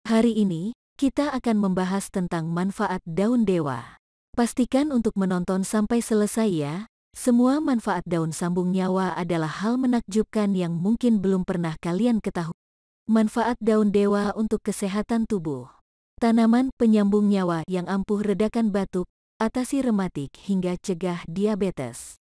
Hari ini, kita akan membahas tentang manfaat daun dewa. Pastikan untuk menonton sampai selesai ya. Semua manfaat daun sambung nyawa adalah hal menakjubkan yang mungkin belum pernah kalian ketahui. Manfaat daun dewa untuk kesehatan tubuh. Tanaman penyambung nyawa yang ampuh redakan batuk, atasi rematik hingga cegah diabetes.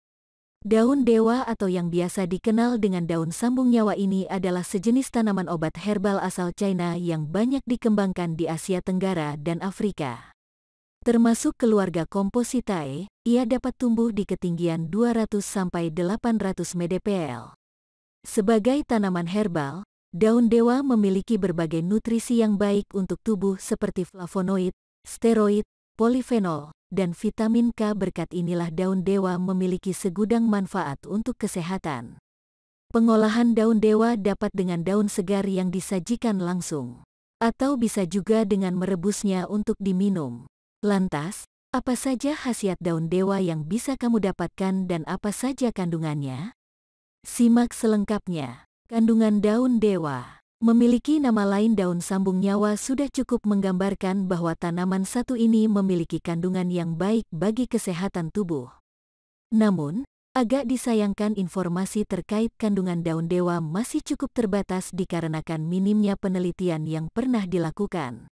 Daun dewa atau yang biasa dikenal dengan daun sambung nyawa ini adalah sejenis tanaman obat herbal asal China yang banyak dikembangkan di Asia Tenggara dan Afrika. Termasuk keluarga Compositae, ia dapat tumbuh di ketinggian 200–800 mdpl. Sebagai tanaman herbal, daun dewa memiliki berbagai nutrisi yang baik untuk tubuh seperti flavonoid, steroid, polifenol, dan vitamin K. Berkat inilah daun dewa memiliki segudang manfaat untuk kesehatan. Pengolahan daun dewa dapat dengan daun segar yang disajikan langsung, atau bisa juga dengan merebusnya untuk diminum. Lantas, apa saja khasiat daun dewa yang bisa kamu dapatkan dan apa saja kandungannya? Simak selengkapnya. Kandungan daun dewa. Memiliki nama lain daun sambung nyawa sudah cukup menggambarkan bahwa tanaman satu ini memiliki kandungan yang baik bagi kesehatan tubuh. Namun, agak disayangkan informasi terkait kandungan daun dewa masih cukup terbatas dikarenakan minimnya penelitian yang pernah dilakukan.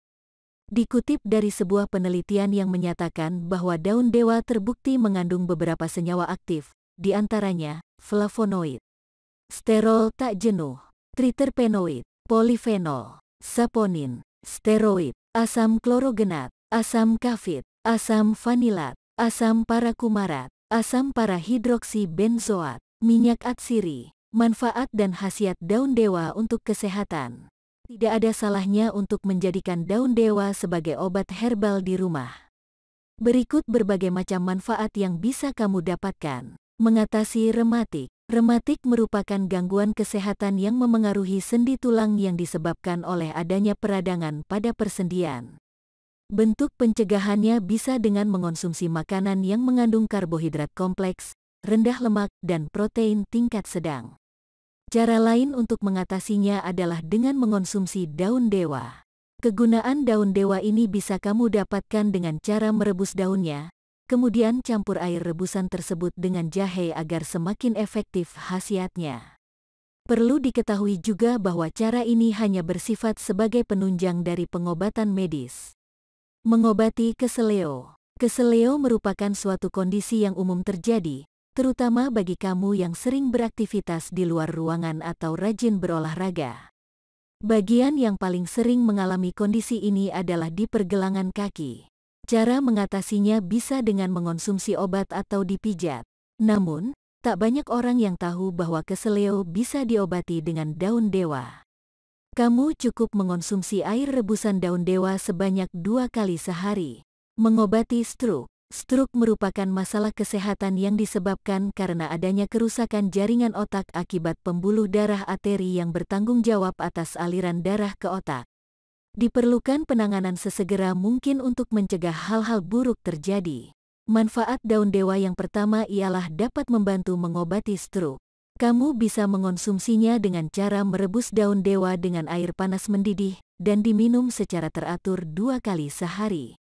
Dikutip dari sebuah penelitian yang menyatakan bahwa daun dewa terbukti mengandung beberapa senyawa aktif, di antaranya flavonoid, sterol tak jenuh, triterpenoid, polifenol, saponin, steroid, asam klorogenat, asam kafit, asam vanilat, asam parakumarat, asam parahidroksibenzoat, minyak atsiri. Manfaat dan khasiat daun dewa untuk kesehatan. Tidak ada salahnya untuk menjadikan daun dewa sebagai obat herbal di rumah. Berikut berbagai macam manfaat yang bisa kamu dapatkan. Mengatasi rematik. Rematik merupakan gangguan kesehatan yang memengaruhi sendi tulang yang disebabkan oleh adanya peradangan pada persendian. Bentuk pencegahannya bisa dengan mengonsumsi makanan yang mengandung karbohidrat kompleks, rendah lemak, dan protein tingkat sedang. Cara lain untuk mengatasinya adalah dengan mengonsumsi daun dewa. Kegunaan daun dewa ini bisa kamu dapatkan dengan cara merebus daunnya, kemudian campur air rebusan tersebut dengan jahe agar semakin efektif khasiatnya. Perlu diketahui juga bahwa cara ini hanya bersifat sebagai penunjang dari pengobatan medis. Mengobati keseleo. Keseleo merupakan suatu kondisi yang umum terjadi, terutama bagi kamu yang sering beraktivitas di luar ruangan atau rajin berolahraga. Bagian yang paling sering mengalami kondisi ini adalah di pergelangan kaki. Cara mengatasinya bisa dengan mengonsumsi obat atau dipijat. Namun, tak banyak orang yang tahu bahwa keseleo bisa diobati dengan daun dewa. Kamu cukup mengonsumsi air rebusan daun dewa sebanyak 2 kali sehari. Mengobati stroke. Stroke merupakan masalah kesehatan yang disebabkan karena adanya kerusakan jaringan otak akibat pembuluh darah arteri yang bertanggung jawab atas aliran darah ke otak. Diperlukan penanganan sesegera mungkin untuk mencegah hal-hal buruk terjadi. Manfaat daun dewa yang pertama ialah dapat membantu mengobati stroke. Kamu bisa mengonsumsinya dengan cara merebus daun dewa dengan air panas mendidih dan diminum secara teratur 2 kali sehari.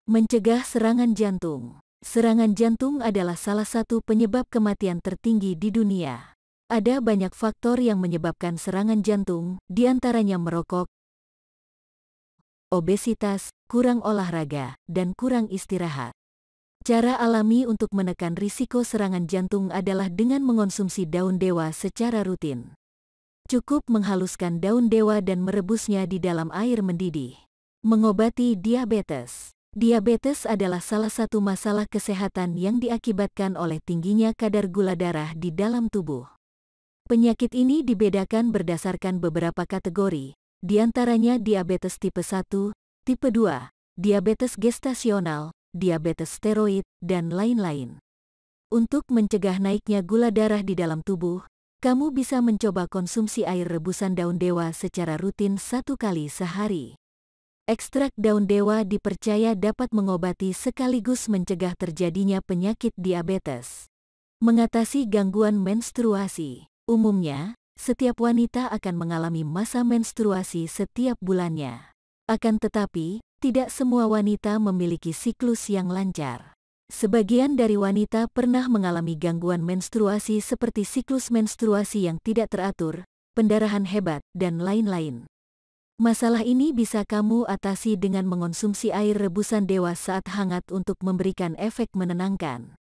Mencegah serangan jantung. Serangan jantung adalah salah satu penyebab kematian tertinggi di dunia. Ada banyak faktor yang menyebabkan serangan jantung, di antaranya merokok, obesitas, kurang olahraga, dan kurang istirahat. Cara alami untuk menekan risiko serangan jantung adalah dengan mengonsumsi daun dewa secara rutin. Cukup menghaluskan daun dewa dan merebusnya di dalam air mendidih. Mengobati diabetes. Diabetes adalah salah satu masalah kesehatan yang diakibatkan oleh tingginya kadar gula darah di dalam tubuh. Penyakit ini dibedakan berdasarkan beberapa kategori, di antaranya diabetes tipe 1, tipe 2, diabetes gestasional, diabetes steroid, dan lain-lain. Untuk mencegah naiknya gula darah di dalam tubuh, kamu bisa mencoba konsumsi air rebusan daun dewa secara rutin 1 kali sehari. Ekstrak daun dewa dipercaya dapat mengobati sekaligus mencegah terjadinya penyakit diabetes. Mengatasi gangguan menstruasi. Umumnya, setiap wanita akan mengalami masa menstruasi setiap bulannya. Akan tetapi, tidak semua wanita memiliki siklus yang lancar. Sebagian dari wanita pernah mengalami gangguan menstruasi seperti siklus menstruasi yang tidak teratur, pendarahan hebat, dan lain-lain. Masalah ini bisa kamu atasi dengan mengonsumsi air rebusan dewa saat hangat untuk memberikan efek menenangkan.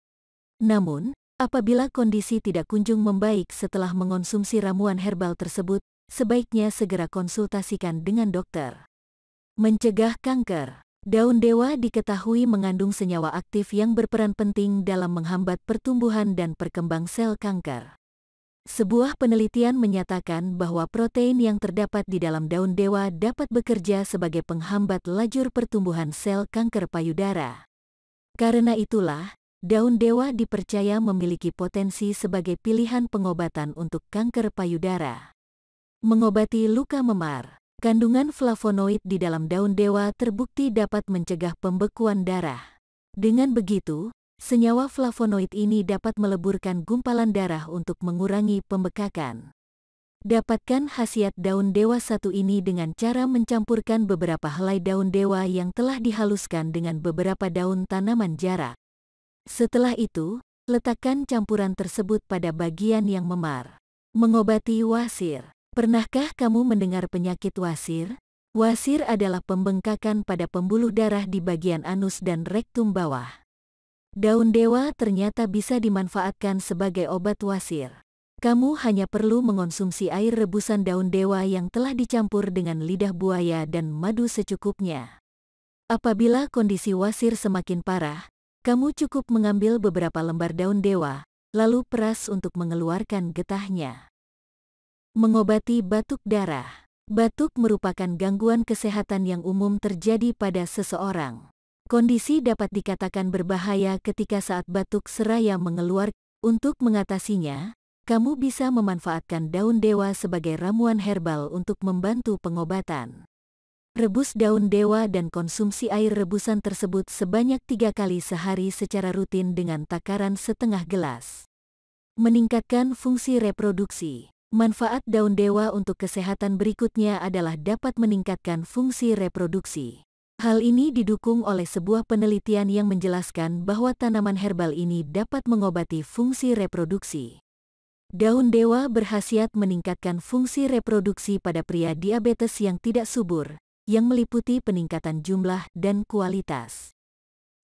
Namun, apabila kondisi tidak kunjung membaik setelah mengonsumsi ramuan herbal tersebut, sebaiknya segera konsultasikan dengan dokter. Mencegah kanker. Daun dewa diketahui mengandung senyawa aktif yang berperan penting dalam menghambat pertumbuhan dan perkembang sel kanker. Sebuah penelitian menyatakan bahwa protein yang terdapat di dalam daun dewa dapat bekerja sebagai penghambat lajur pertumbuhan sel kanker payudara. Karena itulah, daun dewa dipercaya memiliki potensi sebagai pilihan pengobatan untuk kanker payudara. Mengobati luka memar. Kandungan flavonoid di dalam daun dewa terbukti dapat mencegah pembekuan darah. Dengan begitu, senyawa flavonoid ini dapat meleburkan gumpalan darah untuk mengurangi pembekakan. Dapatkan khasiat daun dewa satu ini dengan cara mencampurkan beberapa helai daun dewa yang telah dihaluskan dengan beberapa daun tanaman jarak. Setelah itu, letakkan campuran tersebut pada bagian yang memar. Mengobati wasir. Pernahkah kamu mendengar penyakit wasir? Wasir adalah pembengkakan pada pembuluh darah di bagian anus dan rektum bawah. Daun dewa ternyata bisa dimanfaatkan sebagai obat wasir. Kamu hanya perlu mengonsumsi air rebusan daun dewa yang telah dicampur dengan lidah buaya dan madu secukupnya. Apabila kondisi wasir semakin parah, kamu cukup mengambil beberapa lembar daun dewa, lalu peras untuk mengeluarkan getahnya. Mengobati batuk darah. Batuk merupakan gangguan kesehatan yang umum terjadi pada seseorang. Kondisi dapat dikatakan berbahaya ketika saat batuk seraya mengeluar. Untuk mengatasinya, kamu bisa memanfaatkan daun dewa sebagai ramuan herbal untuk membantu pengobatan. Rebus daun dewa dan konsumsi air rebusan tersebut sebanyak 3 kali sehari secara rutin dengan takaran setengah gelas. Meningkatkan fungsi reproduksi. Manfaat daun dewa untuk kesehatan berikutnya adalah dapat meningkatkan fungsi reproduksi. Hal ini didukung oleh sebuah penelitian yang menjelaskan bahwa tanaman herbal ini dapat mengobati fungsi reproduksi. Daun dewa berkhasiat meningkatkan fungsi reproduksi pada pria diabetes yang tidak subur, yang meliputi peningkatan jumlah dan kualitas.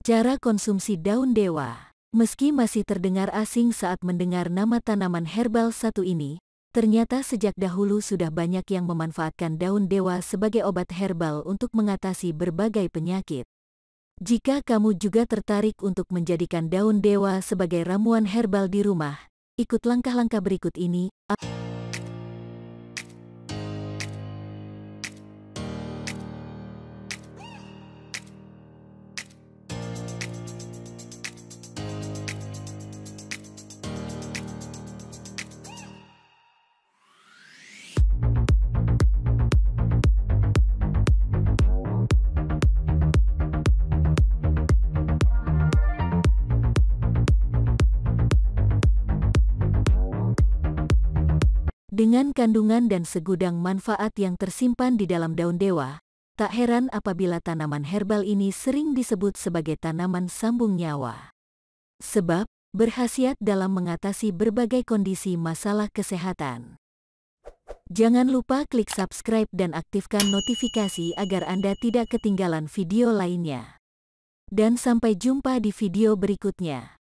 Cara konsumsi daun dewa. Meski masih terdengar asing saat mendengar nama tanaman herbal satu ini, ternyata sejak dahulu sudah banyak yang memanfaatkan daun dewa sebagai obat herbal untuk mengatasi berbagai penyakit. Jika kamu juga tertarik untuk menjadikan daun dewa sebagai ramuan herbal di rumah, ikut langkah-langkah berikut ini. Dengan kandungan dan segudang manfaat yang tersimpan di dalam daun dewa, tak heran apabila tanaman herbal ini sering disebut sebagai tanaman sambung nyawa. Sebab, berkhasiat dalam mengatasi berbagai kondisi masalah kesehatan. Jangan lupa klik subscribe dan aktifkan notifikasi agar Anda tidak ketinggalan video lainnya. Dan sampai jumpa di video berikutnya.